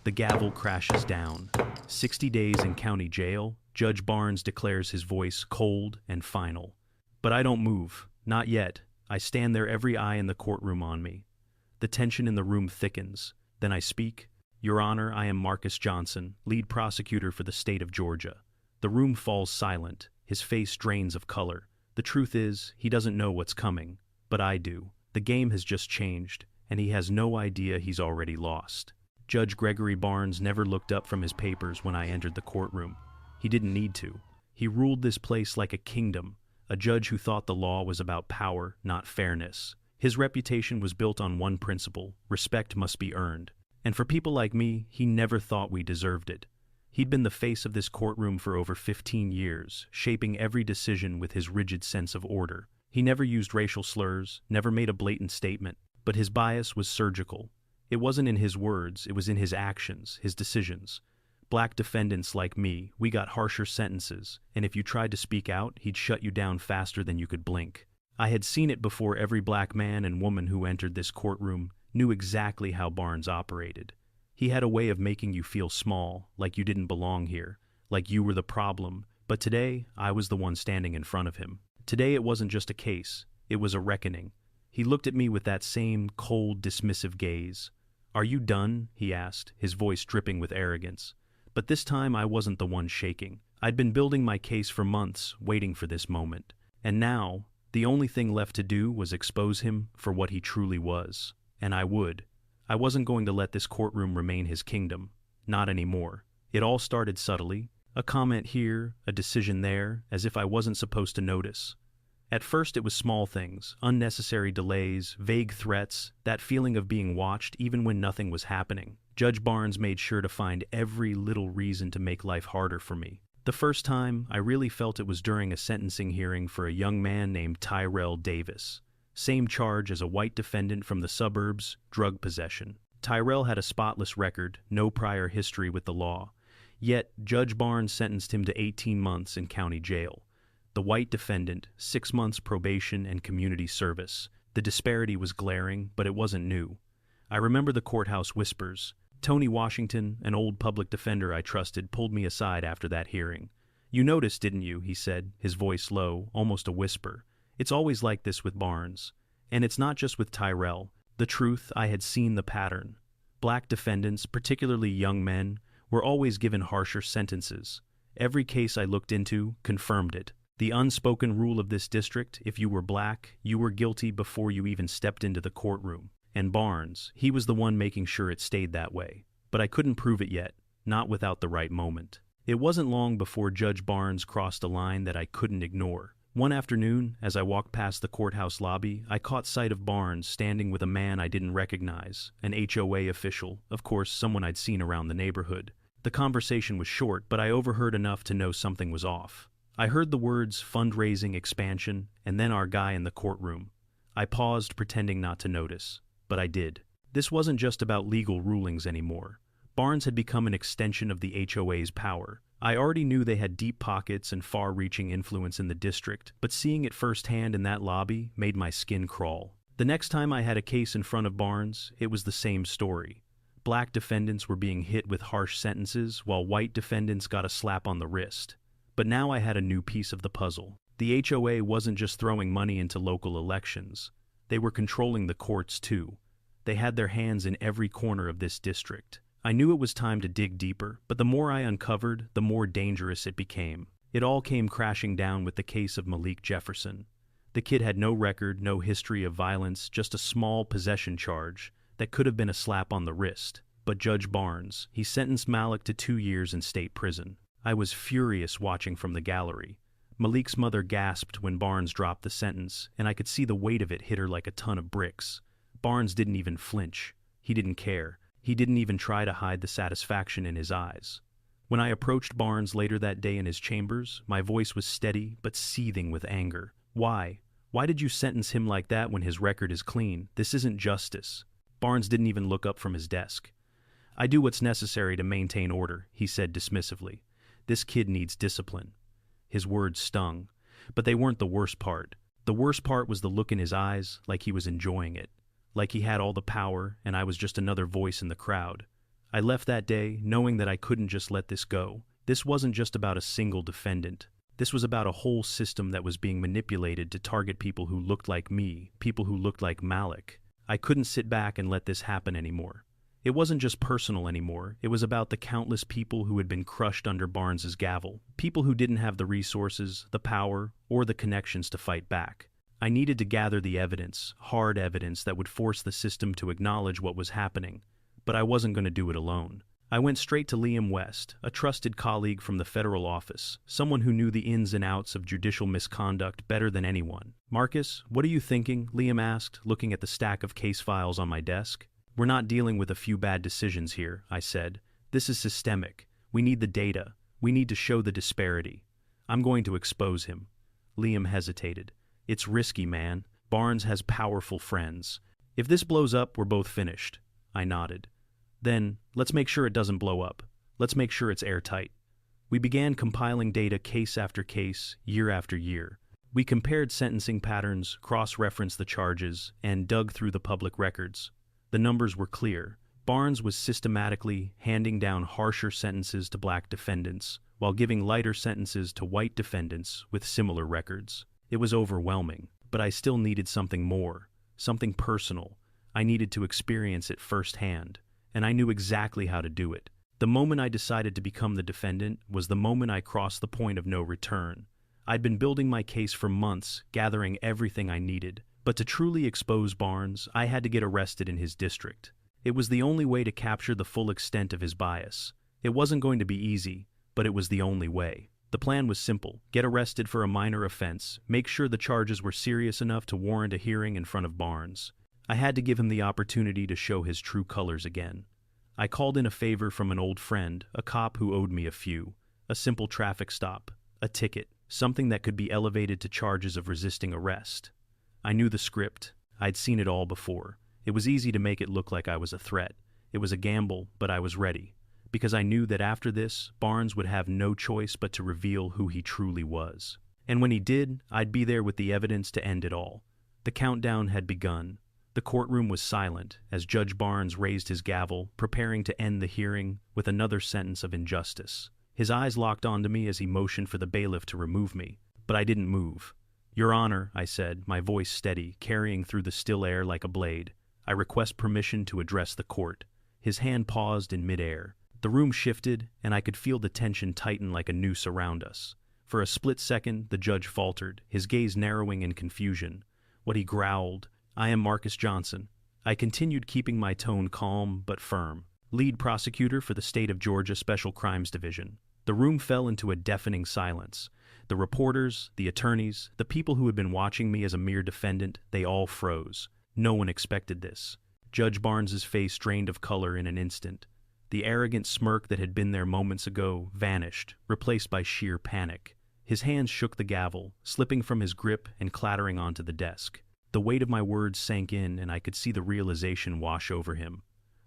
The gavel crashes down. 60 days in county jail. Judge Barnes declares, his voice cold and final. But I don't move. Not yet. I stand there, every eye in the courtroom on me. The tension in the room thickens. Then I speak. Your Honor, I am Marcus Johnson, lead prosecutor for the state of Georgia. The room falls silent. His face drains of color. The truth is, he doesn't know what's coming. But I do. The game has just changed, and he has no idea he's already lost. Judge Gregory Barnes never looked up from his papers when I entered the courtroom. He didn't need to. He ruled this place like a kingdom, a judge who thought the law was about power, not fairness. His reputation was built on one principle: respect must be earned. And for people like me, he never thought we deserved it. He'd been the face of this courtroom for over 15 years, shaping every decision with his rigid sense of order. He never used racial slurs, never made a blatant statement, but his bias was surgical. It wasn't in his words, it was in his actions, his decisions. Black defendants like me, we got harsher sentences, and if you tried to speak out, he'd shut you down faster than you could blink. I had seen it before. Every black man and woman who entered this courtroom knew exactly how Barnes operated. He had a way of making you feel small, like you didn't belong here, like you were the problem. But today, I was the one standing in front of him. Today it wasn't just a case, it was a reckoning. He looked at me with that same cold, dismissive gaze. "Are you done?" he asked, his voice dripping with arrogance. But this time I wasn't the one shaking. I'd been building my case for months, waiting for this moment. And now, the only thing left to do was expose him for what he truly was. And I would. I wasn't going to let this courtroom remain his kingdom. Not anymore. It all started subtly. A comment here, a decision there, as if I wasn't supposed to notice. At first it was small things, unnecessary delays, vague threats, that feeling of being watched even when nothing was happening. Judge Barnes made sure to find every little reason to make life harder for me. The first time, I really felt it was during a sentencing hearing for a young man named Tyrell Davis. Same charge as a white defendant from the suburbs, drug possession. Tyrell had a spotless record, no prior history with the law. Yet, Judge Barnes sentenced him to 18 months in county jail. The white defendant, 6 months probation and community service. The disparity was glaring, but it wasn't new. I remember the courthouse whispers. Tony Washington, an old public defender I trusted, pulled me aside after that hearing. "You noticed, didn't you?" he said, his voice low, almost a whisper. "It's always like this with Barnes. And it's not just with Tyrell. The truth, I had seen the pattern. Black defendants, particularly young men, were always given harsher sentences. Every case I looked into confirmed it. The unspoken rule of this district: if you were black, you were guilty before you even stepped into the courtroom. And Barnes, he was the one making sure it stayed that way. But I couldn't prove it yet, not without the right moment. It wasn't long before Judge Barnes crossed a line that I couldn't ignore. One afternoon, as I walked past the courthouse lobby, I caught sight of Barnes standing with a man I didn't recognize, an HOA official, of course someone I'd seen around the neighborhood. The conversation was short, but I overheard enough to know something was off. I heard the words fundraising, expansion, and then our guy in the courtroom. I paused, pretending not to notice. But I did. This wasn't just about legal rulings anymore. Barnes had become an extension of the HOA's power. I already knew they had deep pockets and far-reaching influence in the district, but seeing it firsthand in that lobby made my skin crawl. The next time I had a case in front of Barnes, it was the same story. Black defendants were being hit with harsh sentences, while white defendants got a slap on the wrist. But now I had a new piece of the puzzle. The HOA wasn't just throwing money into local elections. They were controlling the courts too. They had their hands in every corner of this district. I knew it was time to dig deeper, but the more I uncovered, the more dangerous it became. It all came crashing down with the case of Malik Jefferson. The kid had no record, no history of violence, just a small possession charge that could have been a slap on the wrist. But Judge Barnes, he sentenced Malik to 2 years in state prison. I was furious watching from the gallery. Malik's mother gasped when Barnes dropped the sentence, and I could see the weight of it hit her like a ton of bricks. Barnes didn't even flinch. He didn't care. He didn't even try to hide the satisfaction in his eyes. When I approached Barnes later that day in his chambers, my voice was steady but seething with anger. "Why? Why did you sentence him like that when his record is clean? This isn't justice." Barnes didn't even look up from his desk. "I do what's necessary to maintain order," he said dismissively. "This kid needs discipline." His words stung, but they weren't the worst part. The worst part was the look in his eyes, like he was enjoying it. Like he had all the power, and I was just another voice in the crowd. I left that day knowing that I couldn't just let this go. This wasn't just about a single defendant. This was about a whole system that was being manipulated to target people who looked like me, people who looked like Malik. I couldn't sit back and let this happen anymore. It wasn't just personal anymore. It was about the countless people who had been crushed under Barnes's gavel, people who didn't have the resources, the power, or the connections to fight back. I needed to gather the evidence, hard evidence that would force the system to acknowledge what was happening. But I wasn't going to do it alone. I went straight to Liam West, a trusted colleague from the federal office, someone who knew the ins and outs of judicial misconduct better than anyone. "Marcus, what are you thinking?" Liam asked, looking at the stack of case files on my desk. "We're not dealing with a few bad decisions here," I said. "This is systemic. We need the data. We need to show the disparity. I'm going to expose him." Liam hesitated. "It's risky, man. Barnes has powerful friends. If this blows up, we're both finished." I nodded. "Then, let's make sure it doesn't blow up. Let's make sure it's airtight." We began compiling data case after case, year after year. We compared sentencing patterns, cross-referenced the charges, and dug through the public records. The numbers were clear. Barnes was systematically handing down harsher sentences to black defendants, while giving lighter sentences to white defendants with similar records. It was overwhelming, but I still needed something more, something personal. I needed to experience it firsthand, and I knew exactly how to do it. The moment I decided to become the defendant was the moment I crossed the point of no return. I'd been building my case for months, gathering everything I needed. But to truly expose Barnes, I had to get arrested in his district. It was the only way to capture the full extent of his bias. It wasn't going to be easy, but it was the only way. The plan was simple: get arrested for a minor offense, make sure the charges were serious enough to warrant a hearing in front of Barnes. I had to give him the opportunity to show his true colors again. I called in a favor from an old friend, a cop who owed me a simple traffic stop, a ticket, something that could be elevated to charges of resisting arrest. I knew the script. I'd seen it all before. It was easy to make it look like I was a threat. It was a gamble, but I was ready, because I knew that after this, Barnes would have no choice but to reveal who he truly was. And when he did, I'd be there with the evidence to end it all. The countdown had begun. The courtroom was silent as Judge Barnes raised his gavel, preparing to end the hearing with another sentence of injustice. His eyes locked onto me as he motioned for the bailiff to remove me, but I didn't move. "Your Honor," I said, my voice steady, carrying through the still air like a blade, "I request permission to address the court." His hand paused in midair. The room shifted, and I could feel the tension tighten like a noose around us. For a split second, the judge faltered, his gaze narrowing in confusion. What he growled, "I am Marcus Johnson." I continued, keeping my tone calm but firm. "Lead prosecutor for the State of Georgia Special Crimes Division." The room fell into a deafening silence. The reporters, the attorneys, the people who had been watching me as a mere defendant, they all froze. No one expected this. Judge Barnes's face drained of color in an instant. The arrogant smirk that had been there moments ago vanished, replaced by sheer panic. His hands shook the gavel, slipping from his grip and clattering onto the desk. The weight of my words sank in, and I could see the realization wash over him.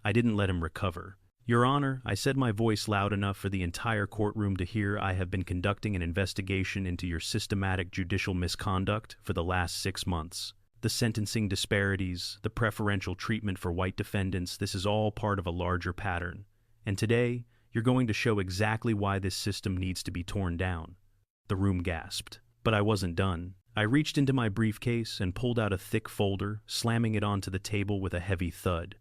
I didn't let him recover. "Your Honor," I said, my voice loud enough for the entire courtroom to hear, "I have been conducting an investigation into your systematic judicial misconduct for the last 6 months. The sentencing disparities, the preferential treatment for white defendants, this is all part of a larger pattern. And today, you're going to show exactly why this system needs to be torn down." The room gasped. But I wasn't done. I reached into my briefcase and pulled out a thick folder, slamming it onto the table with a heavy thud.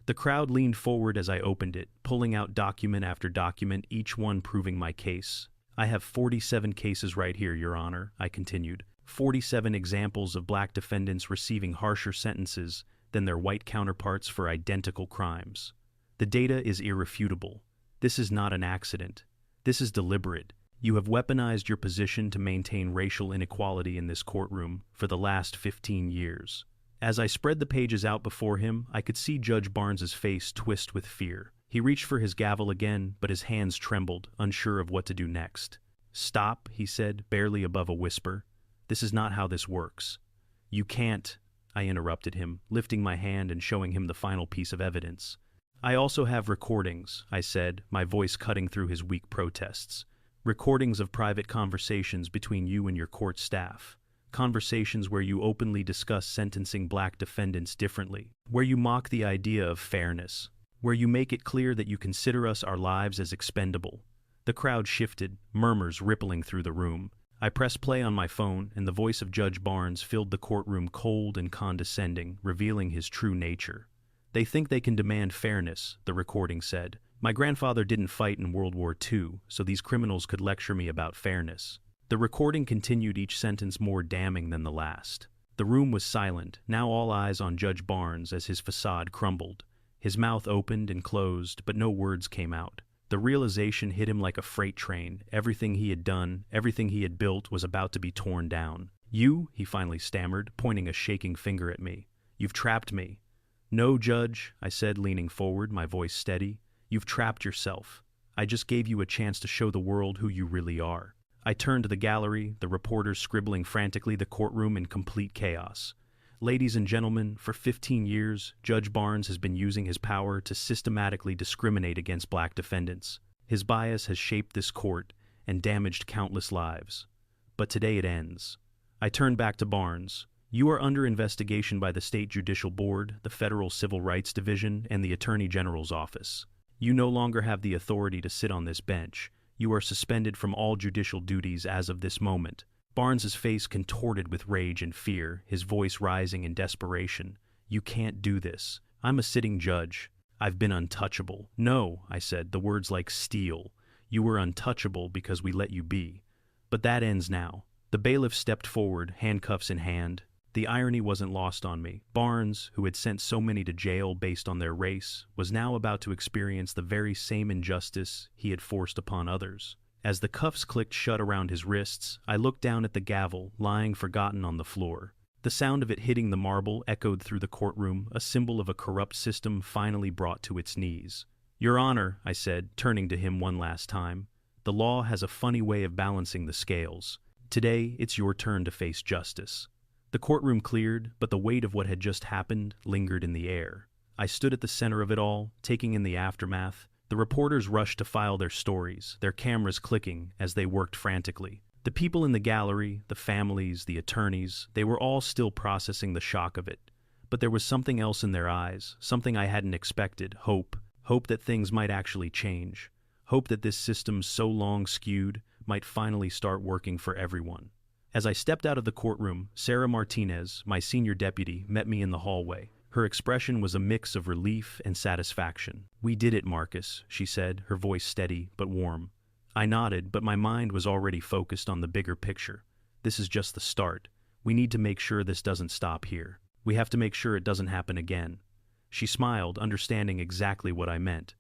The crowd leaned forward as I opened it, pulling out document after document, each one proving my case. "I have 47 cases right here, Your Honor," I continued. 47 examples of black defendants receiving harsher sentences than their white counterparts for identical crimes. The data is irrefutable. This is not an accident. This is deliberate. You have weaponized your position to maintain racial inequality in this courtroom for the last 15 years. As I spread the pages out before him, I could see Judge Barnes's face twist with fear. He reached for his gavel again, but his hands trembled, unsure of what to do next. "Stop," he said, barely above a whisper. "This is not how this works." "You can't," I interrupted him, lifting my hand and showing him the final piece of evidence. "I also have recordings," I said, my voice cutting through his weak protests. "Recordings of private conversations between you and your court staff. Conversations where you openly discuss sentencing black defendants differently, where you mock the idea of fairness. where you make it clear that you consider us our lives as expendable." The crowd shifted, murmurs rippling through the room. I pressed play on my phone, and the voice of Judge Barnes filled the courtroom cold and condescending, revealing his true nature. "They think they can demand fairness," the recording said. "My grandfather didn't fight in World War II, so these criminals could lecture me about fairness." The recording continued, each sentence more damning than the last. The room was silent, now all eyes on Judge Barnes as his facade crumbled. His mouth opened and closed, but no words came out. The realization hit him like a freight train. Everything he had done, everything he had built, was about to be torn down. "You," he finally stammered, pointing a shaking finger at me. "You've trapped me." "No, Judge," I said, leaning forward, my voice steady. "You've trapped yourself. I just gave you a chance to show the world who you really are." I turned to the gallery, the reporters scribbling frantically, the courtroom in complete chaos. "Ladies and gentlemen, for 15 years, Judge Barnes has been using his power to systematically discriminate against black defendants. His bias has shaped this court and damaged countless lives. But today it ends." I turned back to Barnes. "You are under investigation by the State Judicial Board, the Federal Civil Rights Division, and the Attorney General's office. You no longer have the authority to sit on this bench. You are suspended from all judicial duties as of this moment." Barnes's face contorted with rage and fear, his voice rising in desperation. "You can't do this. I'm a sitting judge. I've been untouchable." "No," I said, the words like steel. "You were untouchable because we let you be. But that ends now." The bailiff stepped forward, handcuffs in hand. The irony wasn't lost on me. Barnes, who had sent so many to jail based on their race, was now about to experience the very same injustice he had forced upon others. As the cuffs clicked shut around his wrists, I looked down at the gavel, lying forgotten on the floor. The sound of it hitting the marble echoed through the courtroom, a symbol of a corrupt system finally brought to its knees. "Your Honor," I said, turning to him one last time, "the law has a funny way of balancing the scales. Today, it's your turn to face justice." The courtroom cleared, but the weight of what had just happened lingered in the air. I stood at the center of it all, taking in the aftermath. The reporters rushed to file their stories, their cameras clicking as they worked frantically. The people in the gallery, the families, the attorneys, they were all still processing the shock of it. But there was something else in their eyes, something I hadn't expected: hope. Hope that things might actually change. Hope that this system so long skewed might finally start working for everyone. As I stepped out of the courtroom, Sarah Martinez, my senior deputy, met me in the hallway. Her expression was a mix of relief and satisfaction. "We did it, Marcus," she said, her voice steady but warm. I nodded, but my mind was already focused on the bigger picture. "This is just the start. We need to make sure this doesn't stop here. We have to make sure it doesn't happen again." She smiled, understanding exactly what I meant.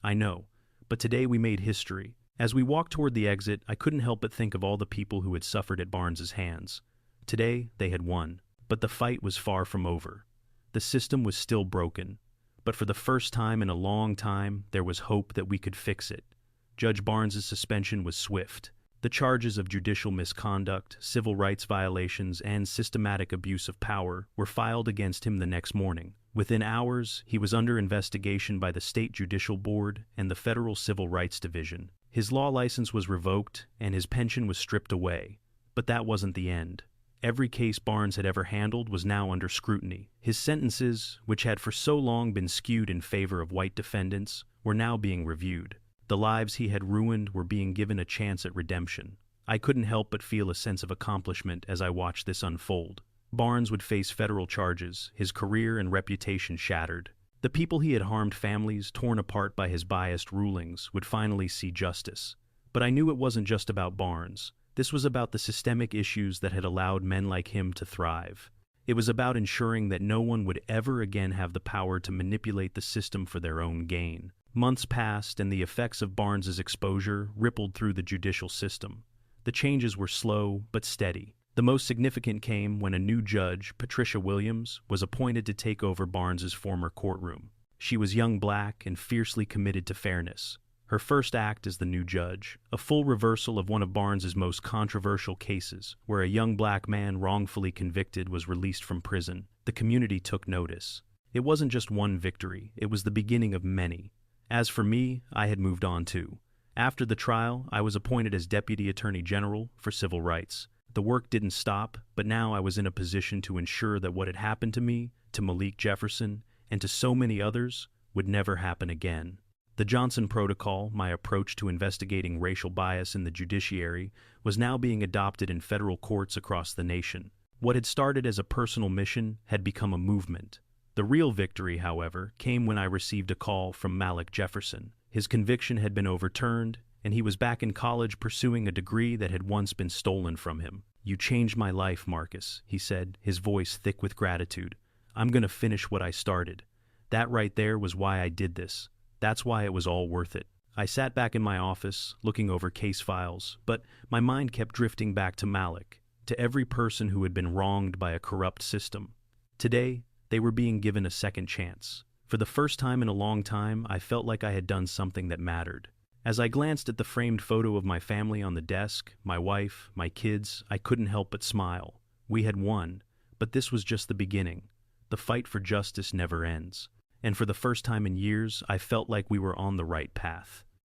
"I know, but today we made history." As we walked toward the exit, I couldn't help but think of all the people who had suffered at Barnes's hands. Today, they had won. But the fight was far from over. The system was still broken. But for the first time in a long time, there was hope that we could fix it. Judge Barnes's suspension was swift. The charges of judicial misconduct, civil rights violations, and systematic abuse of power were filed against him the next morning. Within hours, he was under investigation by the State Judicial Board and the Federal Civil Rights Division. His law license was revoked, and his pension was stripped away. But that wasn't the end. Every case Barnes had ever handled was now under scrutiny. His sentences, which had for so long been skewed in favor of white defendants, were now being reviewed. The lives he had ruined were being given a chance at redemption. I couldn't help but feel a sense of accomplishment as I watched this unfold. Barnes would face federal charges, his career and reputation shattered. The people he had harmed, families torn apart by his biased rulings, would finally see justice. But I knew it wasn't just about Barnes. This was about the systemic issues that had allowed men like him to thrive. It was about ensuring that no one would ever again have the power to manipulate the system for their own gain. Months passed, and the effects of Barnes's exposure rippled through the judicial system. The changes were slow but steady. The most significant came when a new judge, Patricia Williams, was appointed to take over Barnes's former courtroom. She was young, black, and fiercely committed to fairness. Her first act as the new judge, a full reversal of one of Barnes's most controversial cases, where a young black man wrongfully convicted was released from prison. The community took notice. It wasn't just one victory, it was the beginning of many. As for me, I had moved on too. After the trial, I was appointed as Deputy Attorney General for Civil Rights. The work didn't stop, but now I was in a position to ensure that what had happened to me, to Malik Jefferson, and to so many others would never happen again. The Johnson Protocol, my approach to investigating racial bias in the judiciary, was now being adopted in federal courts across the nation. What had started as a personal mission had become a movement. The real victory, however, came when I received a call from Malik Jefferson. His conviction had been overturned, and he was back in college pursuing a degree that had once been stolen from him. "You changed my life, Marcus," he said, his voice thick with gratitude. "I'm going to finish what I started. That right there was why I did this. That's why it was all worth it." I sat back in my office, looking over case files, but my mind kept drifting back to Malik, to every person who had been wronged by a corrupt system. Today, they were being given a second chance. For the first time in a long time, I felt like I had done something that mattered. As I glanced at the framed photo of my family on the desk, my wife, my kids, I couldn't help but smile. We had won, but this was just the beginning. The fight for justice never ends. And for the first time in years, I felt like we were on the right path.